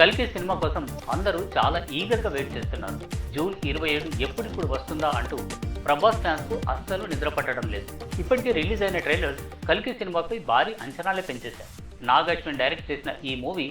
కల్కి సినిమా కోసం అందరూ చాలా ఈగర్గా వెయిట్ చేస్తున్నారు. జూన్ 27 ఎప్పుడిప్పుడు వస్తుందా అంటూ ప్రభాస్ ఫ్యాన్స్ కు అస్సలు నిద్ర పట్టడం లేదు. ఇప్పటికే రిలీజ్ అయిన ట్రైలర్స్ కల్కి సినిమాపై భారీ అంచనాలే పెంచేశారు. నాగ్ అశ్విన్ డైరెక్ట్ చేసిన ఈ మూవీ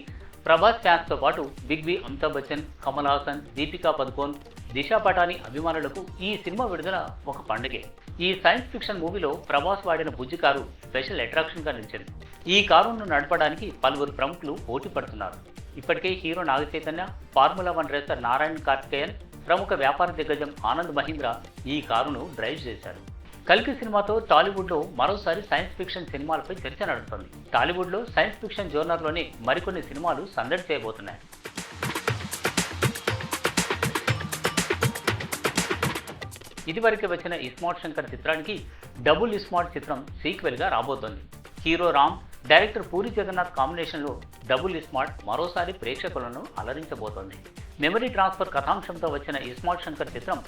ప్రభాస్ ఫ్యాన్స్ తో పాటు బిగ్ బి, అమితాబ్ బచ్చన్, కమల్ హాసన్, దీపికా పదుకోన్, దిశా పటాని అభిమానులకు ఈ సినిమా విడుదల ఒక పండుగే. ఈ సైన్స్ ఫిక్షన్ మూవీలో ప్రభాస్ వాడిన బుజ్జి కారు స్పెషల్ అట్రాక్షన్ గా నిలిచింది. ఈ కారును నడపడానికి పలువురు ప్రముఖులు పోటీ పడుతున్నారు. ఇప్పటికే hero Naga Chaitanya, formula 1 racer Narayan Karthikeyan, ప్రముఖ వ్యాపార దిగ్గజం ఆనంద్ మహీంద్రా ఈ కారును డ్రైవ్ చేశారు. కల్కి సినిమాతో టాలీవుడ్లో మరోసారి సైన్స్ ఫిక్షన్ సినిమాలపై చర్చ నడుస్తుంది. టాలీవుడ్లో సైన్స్ ఫిక్షన్ జోనర్లోనే మరికొన్ని సినిమాలు సందడి చేయబోతున్నాయి. ఇదివరకే వచ్చిన ఇస్మార్ట్ శంకర్ చిత్రానికి డబుల్ ఇస్మార్ట్ చిత్రం సీక్వెల్గా రాబోతోంది. హీరో రామ్, డైరెక్టర్ పూరి జగన్నాథ్ కాంబినేషన్లో డబుల్ ఇస్మార్ట్ మరోసారి ప్రేక్షకులను అలరించబోతోంది. మెమరీ ట్రాన్స్ఫర్ కథాంశంతో వచ్చిన ఇస్మార్ట్ శంకర్ చిత్రం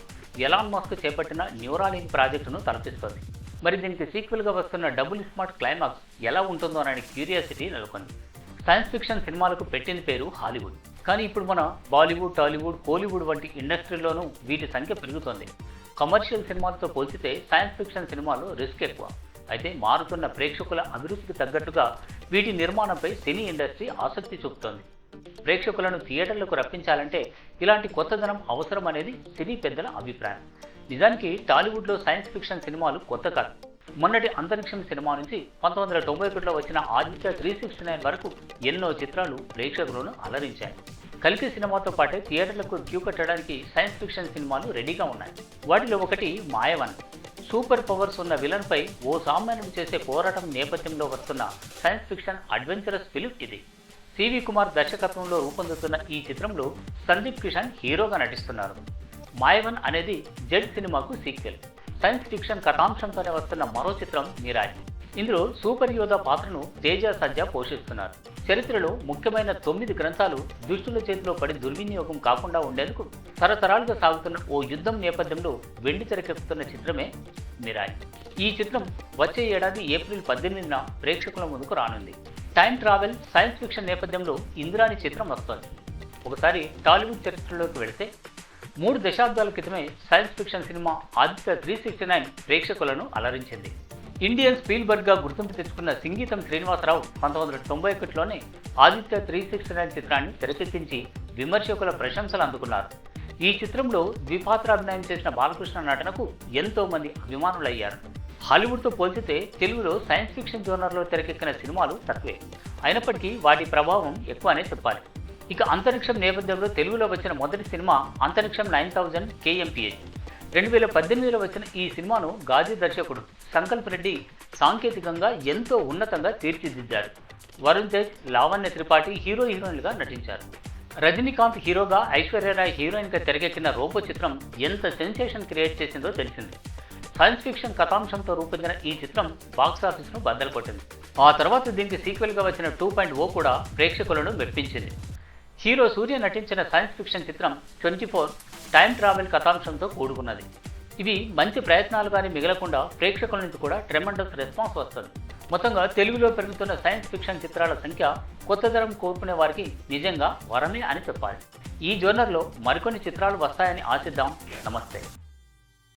ఎలాన్ మస్క్ చేపట్టిన న్యూరాలింక్ ప్రాజెక్టును తలపిస్తోంది. మరి దీనికి సీక్వెల్గా వస్తున్న డబుల్ ఇస్మార్ట్ క్లైమాక్స్ ఎలా ఉంటుందో అనే క్యూరియాసిటీ నెలకొంది. సైన్స్ ఫిక్షన్ సినిమాలకు పెట్టిన పేరు హాలీవుడ్. కానీ ఇప్పుడు మన బాలీవుడ్, టాలీవుడ్, కోలీవుడ్ వంటి ఇండస్ట్రీలోనూ వీటి సంఖ్య పెరుగుతోంది. కమర్షియల్ సినిమాలతో పోల్చితే సైన్స్ ఫిక్షన్ సినిమాలో రిస్క్ ఎక్కువ. అయితే మారుతున్న ప్రేక్షకుల అభిరుచికి తగ్గట్టుగా వీటి నిర్మాణంపై సినీ ఇండస్ట్రీ ఆసక్తి చూపుతోంది. ప్రేక్షకులను థియేటర్లకు రప్పించాలంటే ఇలాంటి కొత్తదనం అవసరం అనేది సినీ పెద్దల అభిప్రాయం. నిజానికి టాలీవుడ్లో సైన్స్ ఫిక్షన్ సినిమాలు కొత్త కాదు. మొన్నటి అంతరిక్షం సినిమా నుంచి 1991లో వచ్చిన ఆదిత్య 369 వరకు ఎన్నో చిత్రాలు ప్రేక్షకులను అలరించాయి. కల్కి సినిమాతో పాటే థియేటర్లకు క్యూ కట్టడానికి సైన్స్ ఫిక్షన్ సినిమాలు రెడీగా ఉన్నాయి. వాటిలో ఒకటి మాయవన్. సూపర్ పవర్స్ ఉన్న విలన్పై ఓ సామాన్యుడు చేసే పోరాటం నేపథ్యంలో వస్తున్న సైన్స్ ఫిక్షన్ అడ్వెంచరస్ ఫిలిం ఇది. సివి కుమార్ దర్శకత్వంలో రూపొందుతున్న ఈ చిత్రంలో సందీప్ కిషన్ హీరోగా నటిస్తున్నారు. మాయవన్ అనేది జెడ్ సినిమాకు సీక్వెల్. సైన్స్ ఫిక్షన్ కథాంశంతోనే వస్తున్న మరో చిత్రం మిరాయ్. ఇందులో సూపర్ యోధా పాత్రను తేజ సజ్జా పోషిస్తున్నారు. చరిత్రలో ముఖ్యమైన 9 గ్రంథాలు దుష్టుల చేతిలో పడి దుర్వినియోగం కాకుండా ఉండేందుకు తరతరాలుగా సాగుతున్న ఓ యుద్ధం నేపథ్యంలో వెండి తెరకెక్కుతున్న చిత్రమే మిరాయ్. ఈ చిత్రం వచ్చే ఏడాది ఏప్రిల్ 18న ప్రేక్షకుల ముందుకు రానుంది. టైం ట్రావెల్, సైన్స్ ఫిక్షన్ నేపథ్యంలో ఇంద్రాని చిత్రం వస్తోంది. ఒకసారి టాలీవుడ్ చరిత్రలోకి వెళితే 3 దశాబ్దాల క్రితమే సైన్స్ ఫిక్షన్ సినిమా ఆదిత్య 369 ప్రేక్షకులను అలరించింది. ఇండియన్ స్పీల్బర్గ్గా గుర్తింపు తెచ్చుకున్న సింగీతం శ్రీనివాసరావు 1991లోనే ఆదిత్య 369 చిత్రాన్ని తెరకెక్కించి విమర్శకుల ప్రశంసలు అందుకున్నారు. ఈ చిత్రంలో ద్విపాత్రాభినయం చేసిన బాలకృష్ణ నటనకు ఎంతో మంది అభిమానులయ్యారు. హాలీవుడ్తో పోల్చితే తెలుగులో సైన్స్ ఫిక్షన్ జోనర్లో తెరకెక్కిన సినిమాలు తక్కువే. అయినప్పటికీ వాటి ప్రభావం ఎక్కువనే చెప్పాలి. ఇక అంతరిక్షం నేపథ్యంలో తెలుగులో వచ్చిన మొదటి సినిమా అంతరిక్షం 9000 KMPH. 2018లో వచ్చిన ఈ సినిమాను గాజీ దర్శకుడు సంకల్ప్ రెడ్డి సాంకేతికంగా ఎంతో ఉన్నతంగా తీర్చిదిద్దారు. వరుణ్ తేజ్, లావణ్య త్రిపాఠి హీరోయిన్లుగా నటించారు. రజనీకాంత్ హీరోగా, ఐశ్వర్యరాయ్ హీరోయిన్గా తెరకెక్కిన రోబో చిత్రం ఎంత సెన్సేషన్ క్రియేట్ చేసిందో తెలిసింది. సైన్స్ ఫిక్షన్ కథాంశంతో రూపొందిన ఈ చిత్రం బాక్సాఫీస్ను బద్దలు కొట్టింది. ఆ తర్వాత దీనికి సీక్వెల్గా వచ్చిన 2.0 కూడా ప్రేక్షకులను మెప్పించింది. హీరో సూర్య నటించిన సైన్స్ ఫిక్షన్ చిత్రం 24 టైం ట్రావెల్ కథాంశంతో కూడుకున్నది. ఇవి మంచి ప్రయత్నాలుగానే మిగలకుండా ప్రేక్షకుల నుంచి కూడా ట్రెమెండస్ రెస్పాన్స్ వస్తుంది. మొత్తంగా తెలుగులో పెరుగుతున్న సైన్స్ ఫిక్షన్ చిత్రాల సంఖ్య కొత్తదనం కోరుకునే వారికి నిజంగా వరమే అని చెప్పాలి. ఈ జోనర్లో మరికొన్ని చిత్రాలు వస్తాయని ఆశిద్దాం. నమస్తే.